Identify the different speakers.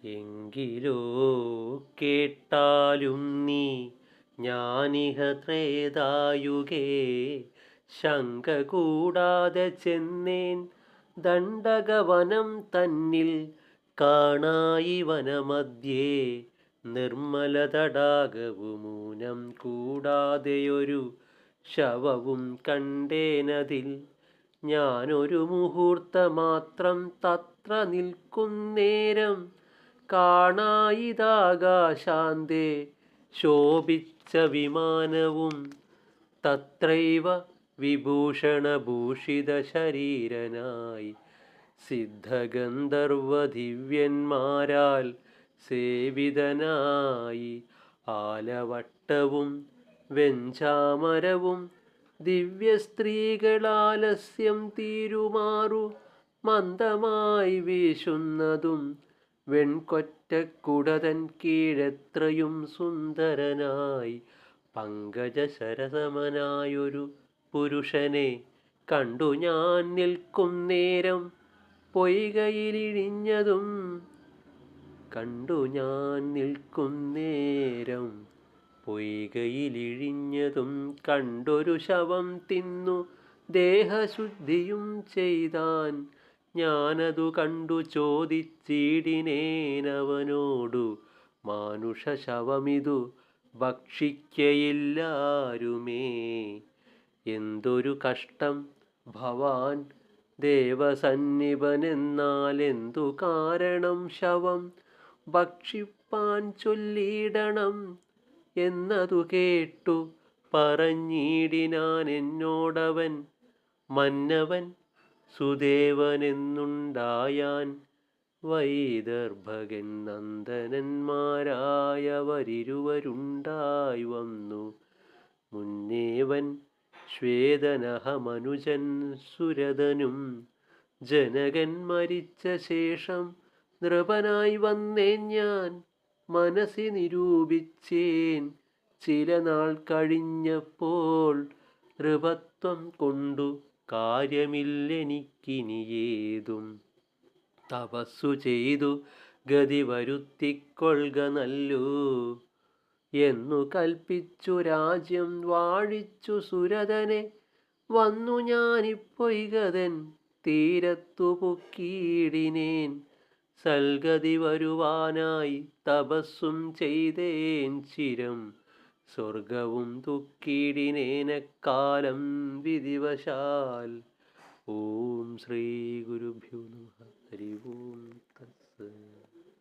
Speaker 1: എങ്കിലോ കേട്ടാലും നീ ഞാനിഹ ത്രേതായുഗേ ശങ്ക കൂടാതെ ചെന്നേൻ ദണ്ഡകവനം തന്നിൽ കാണായി വനമധ്യേ നിർമ്മല തടാകവുമൂനം കൂടാതെയൊരു ശവവും കണ്ടേനതിൽ ഞാനൊരു മുഹൂർത്തമാത്രം തത്ര നിൽക്കുന്നേരം കാണായിതാകാശാന്തേ ശോഭിച്ച വിമാനവും തത്രൈവ വിഭൂഷണഭൂഷിത ശരീരനായി സിദ്ധഗന്ധർവദിവ്യന്മാരാൽ സേവിതനായി ആലവട്ടവും വെഞ്ചാമരവും ദിവ്യസ്ത്രീകളാലസ്യം തീരുമാറു മന്ദമായി വീശുന്നതും വെൺകൊറ്റക്കുടതൻ കീഴെത്രയും സുന്ദരനായി പങ്കജശരസമനായൊരു പുരുഷനെ കണ്ടു ഞാൻ നിൽക്കും നേരം പൊയ്കയിലിഴിഞ്ഞതും കണ്ടു ഞാൻ നിൽക്കും നേരം പൊയ്കയിലിഴിഞ്ഞതും കണ്ടൊരു ശവം തിന്നു ദേഹശുദ്ധിയും ചെയ്താൻ ഞാനതു കണ്ടു ചോദിച്ചിടിനേനവനോടു മാനുഷ ശവമിതു ഭക്ഷിക്കയില്ലാരുമേ എന്തൊരു കഷ്ടം ഭവാൻ ദേവസന്നിപനെന്നാൽ എന്തു കാരണം ശവം ഭക്ഷിപ്പാൻ ചൊല്ലിയിടണം എന്നതു കേട്ടു പറഞ്ഞിടിനാൻ എന്നോടവൻ മന്നവൻ സുദേവനെന്നുണ്ടായാൻ വൈദർഭകൻ നന്ദനന്മാരായവരിരുവരുണ്ടായി വന്നു മുന്നേവൻ ശ്വേതനഹമനുജൻ സുരതനും ജനകൻ മരിച്ച ശേഷം നൃപനായി വന്നേൻ ഞാൻ മനസ്സി നിരൂപിച്ചേൻ ചില നാൾ കഴിഞ്ഞപ്പോൾ നൃപത്വം കൊണ്ടു കാര്യമില്ലെനിക്കിനിയേതും തപസ്സു ചെയ്തു ഗതി വരുത്തിക്കൊള്ളുക നല്ലൂ എന്നു കൽപ്പിച്ചു രാജ്യം വാഴിച്ചു സുരതനെ വന്നു ഞാനിപ്പൊയ്കതൻ തീരത്തു പൊക്കിയിടിനേൻ സൽഗതി വരുവാനായി തപസ്സും ചെയ്തേൻ ചിരം സ്വർഗവും തുക്കിയിടിനേനക്കാലം വിധിവശാൽ ഓം ശ്രീ ഗുരുഭ്യോ നമഃ ഹരി ഓം തത്സത്